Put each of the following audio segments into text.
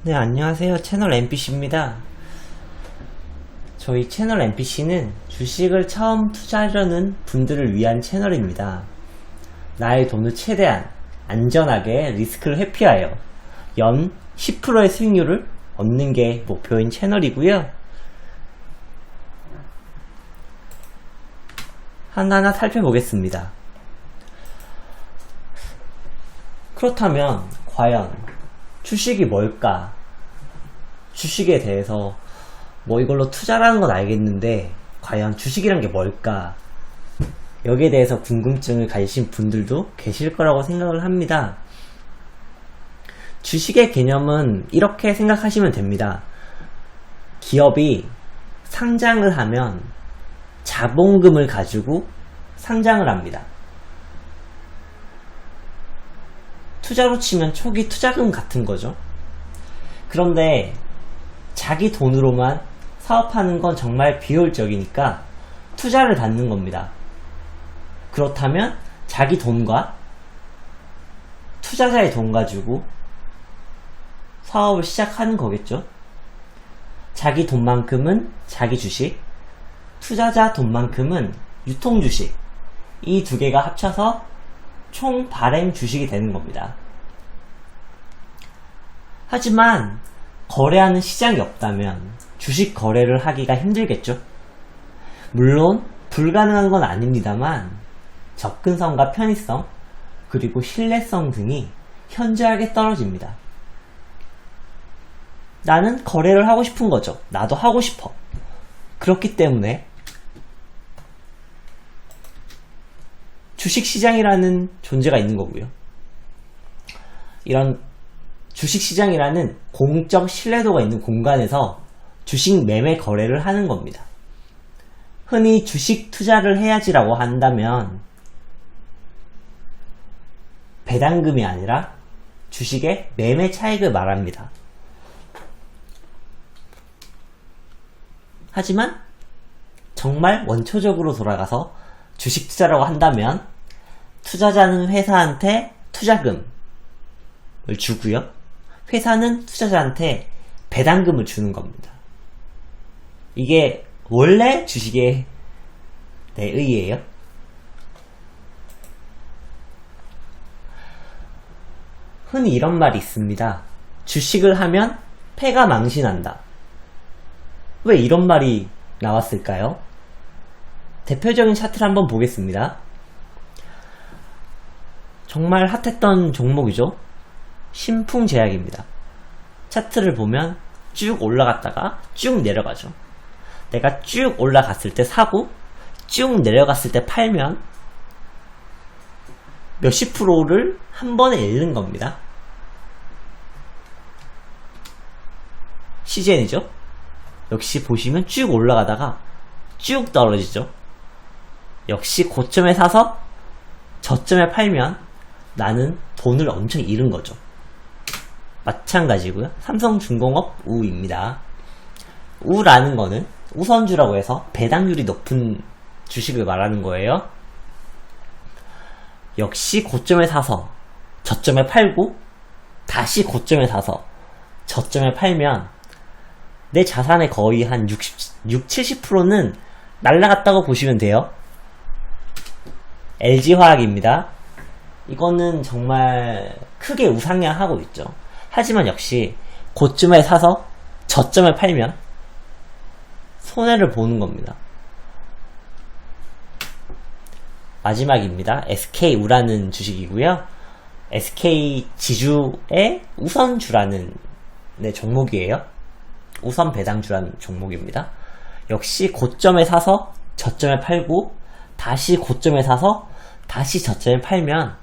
네, 안녕하세요. 채널 NPC입니다. 저희 채널 NPC는 주식을 처음 투자하려는 분들을 위한 채널입니다. 나의 돈을 최대한 안전하게 리스크를 회피하여 연 10%의 수익률을 얻는 게 목표인 채널이고요. 하나하나 살펴보겠습니다. 그렇다면 과연 주식이 뭘까? 주식에 대해서 이걸로 투자라는 건 알겠는데 과연 주식이란 게 뭘까? 여기에 대해서 궁금증을 가지신 분들도 계실 거라고 생각을 합니다. 주식의 개념은 이렇게 생각하시면 됩니다. 기업이 상장을 하면 자본금을 가지고 상장을 합니다. 투자로 치면 초기 투자금 같은 거죠. 그런데 자기 돈으로만 사업하는 건 정말 비효율적이니까 투자를 받는 겁니다. 그렇다면 자기 돈과 투자자의 돈 가지고 사업을 시작하는 거겠죠. 자기 돈만큼은 자기 주식, 투자자 돈만큼은 유통 주식, 이 두 개가 합쳐서 총 발행 주식이 되는 겁니다. 하지만 거래하는 시장이 없다면 주식 거래를 하기가 힘들겠죠. 물론 불가능한 건 아닙니다만 접근성과 편의성 그리고 신뢰성 등이 현저하게 떨어집니다. 나는 거래를 하고 싶은 거죠. 나도 하고 싶어. 그렇기 때문에 주식시장이라는 존재가 있는 거고요. 이런 주식시장이라는 공적 신뢰도가 있는 공간에서 주식 매매 거래를 하는 겁니다. 흔히 주식 투자를 해야지라고 한다면 배당금이 아니라 주식의 매매 차익을 말합니다. 하지만 정말 원초적으로 돌아가서 주식 투자라고 한다면 투자자는 회사한테 투자금을 주고요. 회사는 투자자한테 배당금을 주는 겁니다. 이게 원래 주식의 의의예요. 흔히 이런 말이 있습니다. 주식을 하면 패가 망신한다. 왜 이런 말이 나왔을까요? 대표적인 차트를 한번 보겠습니다. 정말 핫했던 종목이죠. 신풍제약입니다. 차트를 보면 쭉 올라갔다가 쭉 내려가죠. 내가 쭉 올라갔을 때 사고 쭉 내려갔을 때 팔면 몇십 프로를 한 번에 잃는 겁니다. CGN이죠. 역시 보시면 쭉 올라가다가 쭉 떨어지죠. 역시 고점에 사서 저점에 팔면 나는 돈을 엄청 잃은 거죠. 마찬가지고요. 삼성중공업 우입니다. 우라는 거는 우선주라고 해서 배당률이 높은 주식을 말하는 거예요. 역시 고점에 사서 저점에 팔고 다시 고점에 사서 저점에 팔면 내 자산의 거의 한 70%는 날라갔다고 보시면 돼요. LG화학입니다. 이거는 정말 크게 우상향하고 있죠. 하지만 역시 고점에 사서 저점에 팔면 손해를 보는 겁니다. 마지막입니다. SK우라는 주식이고요. SK지주의 우선주라는 종목이에요. 우선 배당주라는 종목입니다. 역시 고점에 사서 저점에 팔고 다시 고점에 사서 다시 저점에 팔면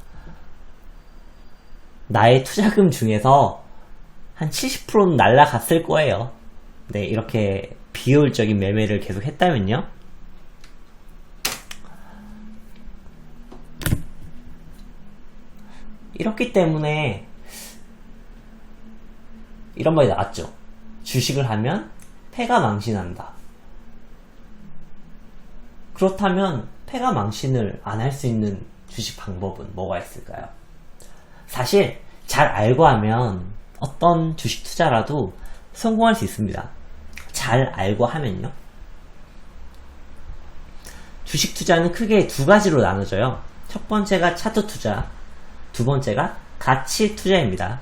나의 투자금 중에서 한 70%는 날라갔을 거예요. 네, 이렇게 비효율적인 매매를 계속 했다면요. 이렇기 때문에 이런 말이 나왔죠. 주식을 하면 패가 망신한다. 그렇다면 패가 망신을 안 할 수 있는 주식 방법은 뭐가 있을까요? 사실 잘 알고 하면 어떤 주식 투자라도 성공할 수 있습니다. 잘 알고 하면요. 주식 투자는 크게 두 가지로 나눠져요. 첫 번째가 차트 투자, 두 번째가 가치 투자입니다.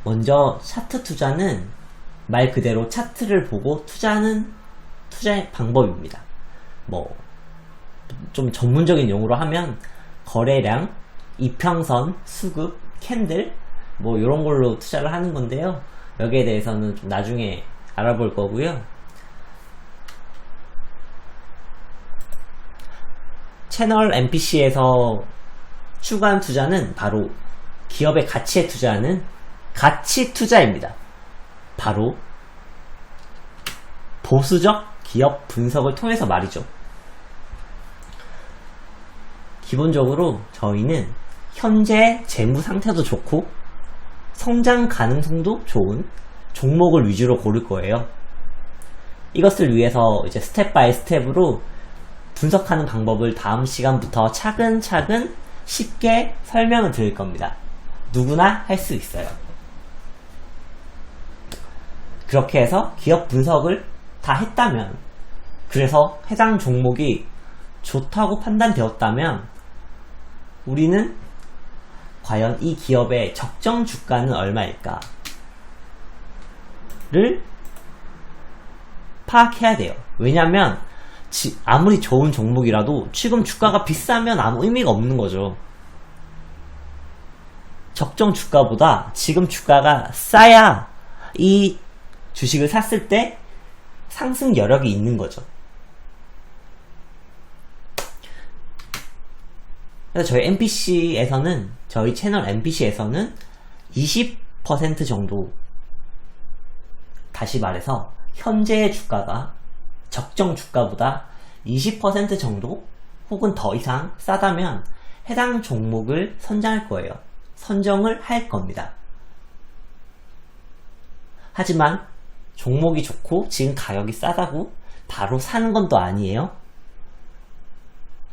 먼저 차트 투자는 말 그대로 차트를 보고 투자하는 투자의 방법입니다. 좀 전문적인 용어로 하면 거래량, 이평선, 수급, 캔들 이런 걸로 투자를 하는 건데요. 여기에 대해서는 좀 나중에 알아볼 거고요. 채널 MPC에서 추구한 투자는 바로 기업의 가치에 투자하는 가치 투자입니다. 바로 보수적 기업 분석을 통해서 말이죠. 기본적으로 저희는 현재 재무 상태도 좋고 성장 가능성도 좋은 종목을 위주로 고를 거예요. 이것을 위해서 이제 스텝 바이 스텝으로 분석하는 방법을 다음 시간부터 차근차근 쉽게 설명을 드릴 겁니다. 누구나 할 수 있어요. 그렇게 해서 기업 분석을 다 했다면, 그래서 해당 종목이 좋다고 판단되었다면 우리는 과연 이 기업의 적정 주가는 얼마일까를 파악해야 돼요. 왜냐면 아무리 좋은 종목이라도 지금 주가가 비싸면 아무 의미가 없는 거죠. 적정 주가보다 지금 주가가 싸야 이 주식을 샀을 때 상승 여력이 있는 거죠. 그래서 저희 채널 MPC에서는 20% 정도, 다시 말해서 현재의 주가가 적정 주가보다 20% 정도 혹은 더 이상 싸다면 해당 종목을 선정을 할 겁니다. 하지만 종목이 좋고 지금 가격이 싸다고 바로 사는 건 또 아니에요.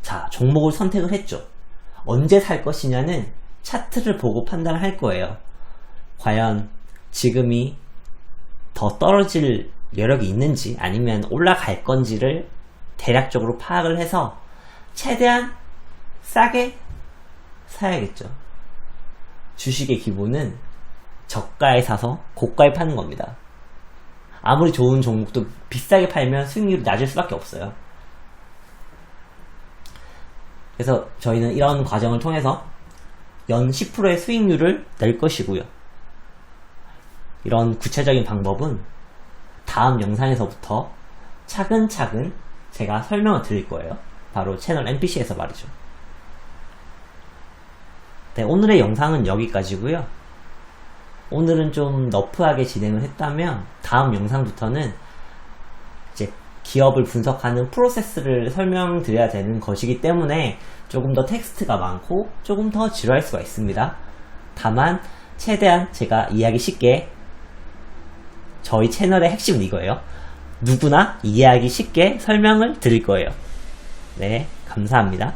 자, 종목을 선택을 했죠. 언제 살 것이냐는 차트를 보고 판단을 할 거예요. 과연 지금이 더 떨어질 여력이 있는지 아니면 올라갈 건지를 대략적으로 파악을 해서 최대한 싸게 사야겠죠. 주식의 기본은 저가에 사서 고가에 파는 겁니다. 아무리 좋은 종목도 비싸게 팔면 수익률이 낮을 수밖에 없어요. 그래서 저희는 이런 과정을 통해서 연 10%의 수익률을 낼 것이고요. 이런 구체적인 방법은 다음 영상에서부터 차근차근 제가 설명을 드릴 거예요. 바로 채널 MPC에서 말이죠. 네, 오늘의 영상은 여기까지고요. 오늘은 좀 너프하게 진행을 했다면 다음 영상부터는 이제 기업을 분석하는 프로세스를 설명드려야 되는 것이기 때문에 조금 더 텍스트가 많고 조금 더 지루할 수가 있습니다. 다만 최대한 제가 이해하기 쉽게, 저희 채널의 핵심은 이거예요. 누구나 이해하기 쉽게 설명을 드릴 거예요. 네, 감사합니다.